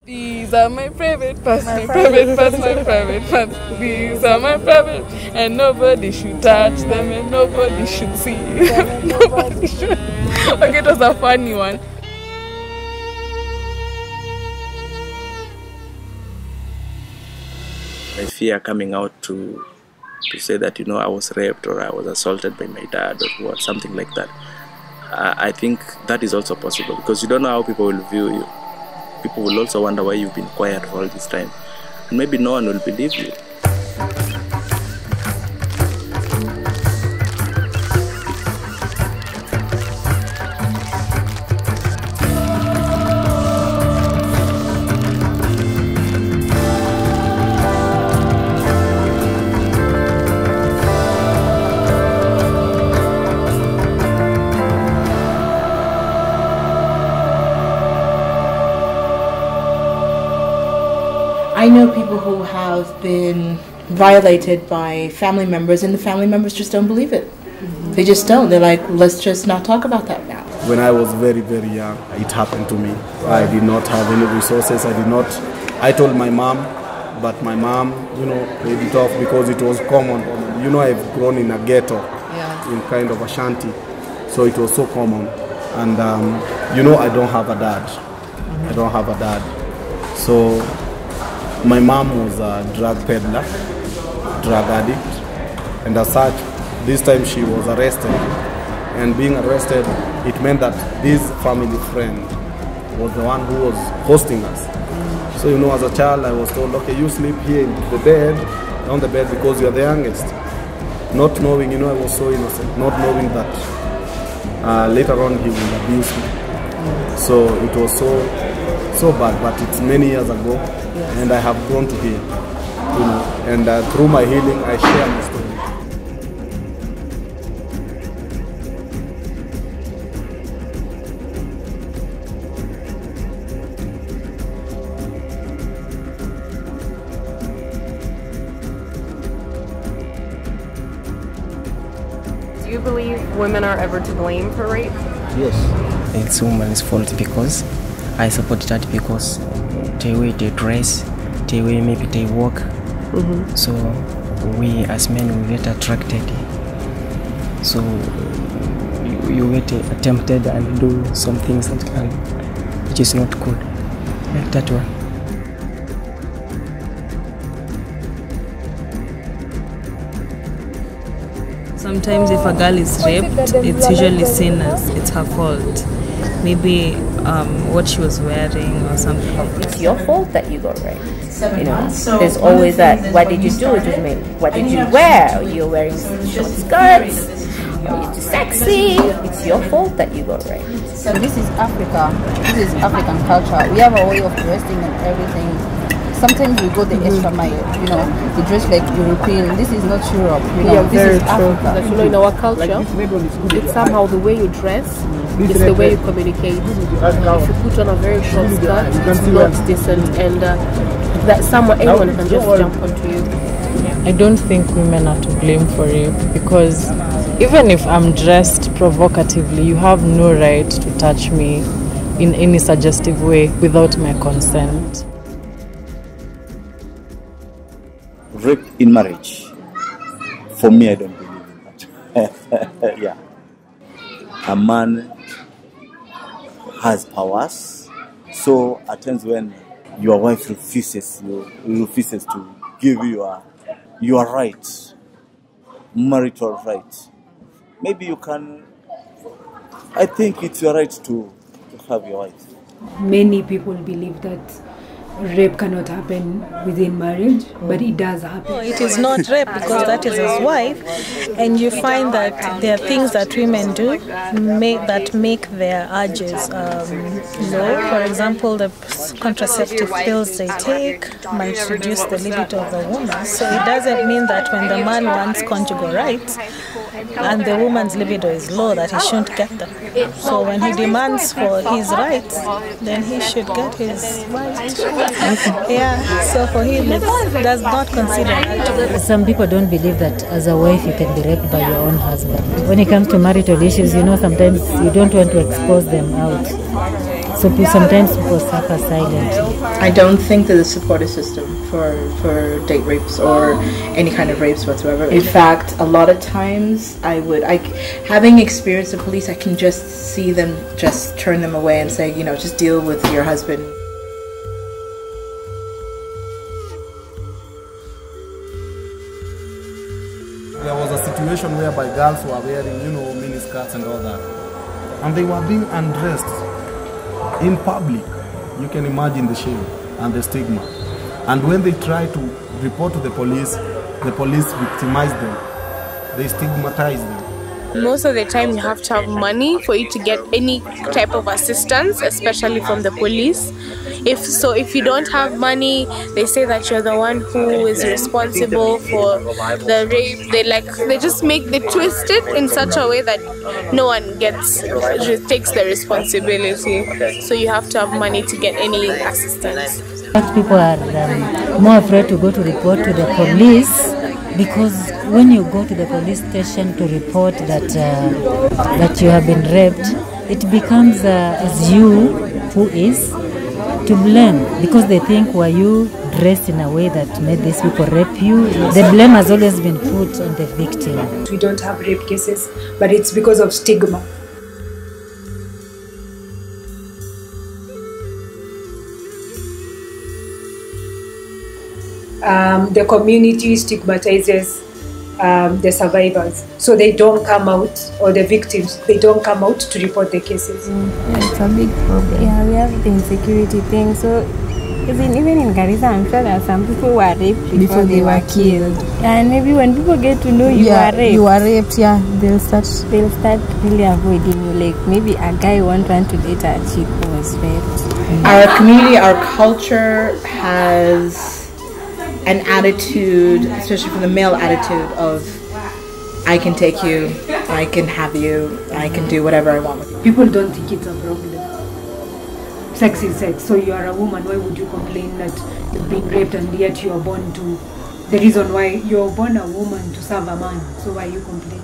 These are my private parts, my private parts, my private parts. These are my private, and nobody should touch them, and nobody should see them. Nobody should. Okay, it was a funny one. I fear coming out to say that, you know, I was raped or I was assaulted by my dad or what, something like that. I think that is also possible because you don't know how people will view you. People will also wonder why you've been quiet for all this time. And maybe no one will believe you. I know people who have been violated by family members and the family members just don't believe it. They just don't. They're like, let's just not talk about that now. When I was very, very young, it happened to me. I did not have any resources. I told my mom, but my mom, you know, made it off because it was common. You know, I've grown in a ghetto, in kind of a shanty. So it was so common. And, you know, I don't have a dad. I don't have a dad. So my mom was a drug peddler, drug addict, and as such, this time she was arrested. And being arrested, it meant that this family friend was the one who was hosting us. So, you know, as a child, I was told, okay, you sleep here in the bed, on the bed because you are the youngest. Not knowing, you know, I was so innocent, not knowing that later on he will abuse me. So it was so bad, but it's many years ago. And I have grown to heal, you know, and through my healing, I share my story. Do you believe women are ever to blame for rape? Yes. It's woman's fault because I support that because the way they dress, the way maybe they walk. So we as men we get attracted. So you get tempted and do some things that which is not good. Like that one. Sometimes if a girl is raped, it's usually seen as it's her fault. Maybe what she was wearing or something. It's your fault that you got raped. You know, there's always that. Why did you do it with me? What did you wear? You're wearing short skirts. Are you too sexy? It's your fault that you got raped. So this is Africa. This is African culture. We have a way of dressing and everything. Sometimes we go the extra mile, you know, we dress like European. This is not Europe, you know, this is Africa. But you know, in our culture, it's somehow the way you dress, it's the way you communicate. If you put on a very short skirt, it's not decent, and that anyone can just jump onto you. I don't think women are to blame for rape because even if I'm dressed provocatively, you have no right to touch me in any suggestive way without my consent. Rape in marriage, for me, I don't believe in that. Yeah. A man has powers, so at times when your wife refuses to give you your right, marital right, maybe you can, I think it's your right to have your wife. Many people believe that rape cannot happen within marriage, but it does happen. It is not rape because that is his wife, and you find that there are things that women do that make their urges low. For example, the contraceptive pills they take might reduce the libido of the woman. So it doesn't mean that when the man wants conjugal rights and the woman's libido is low that he shouldn't get them. So when he demands for his rights, then he should get his rights. Yeah, so for him it does not consider that. Some people don't believe that as a wife you can be raped by your own husband. When it comes to marital issues, you know, sometimes you don't want to expose them out. So sometimes people suffer silently. I don't think there's a supportive system for date rapes or any kind of rapes whatsoever. In fact, a lot of times having experienced the police, I can just see them just turn them away and say, just deal with your husband. There was a situation whereby girls were wearing, miniskirts and all that. And they were being undressed in public. You can imagine the shame and the stigma. And when they try to report to the police victimize them. They stigmatize them. Most of the time you have to have money for you to get any type of assistance, especially from the police. If you don't have money, they say that you're the one who is responsible for the rape. They twist it in such a way that no one takes the responsibility. So you have to have money to get any assistance. People are more afraid to go to report to the police, because when you go to the police station to report that you have been raped, it becomes as you who is to blame, because they think, were you dressed in a way that made these people rape you? The blame has always been put on the victim. We don't have rape cases, but it's because of stigma. The community stigmatizes the survivors, so they don't come out, or the victims, they don't come out to report the cases. It's a big problem. Yeah, we have the insecurity thing. So even in Garissa, I'm sure there are some people who were raped before they were killed. And maybe when people get to know you are raped, they'll start really avoiding you. Like maybe a guy won't want to date a chick who was raped. Our community, our culture has an attitude, especially from the male attitude of, I can take you, I can have you, I can do whatever I want with you. People don't think it's a problem. Sex is sex. So you are a woman, why would you complain that you've been raped, and yet you are born to, the reason why you're born a woman to serve a man, so why are you complaining?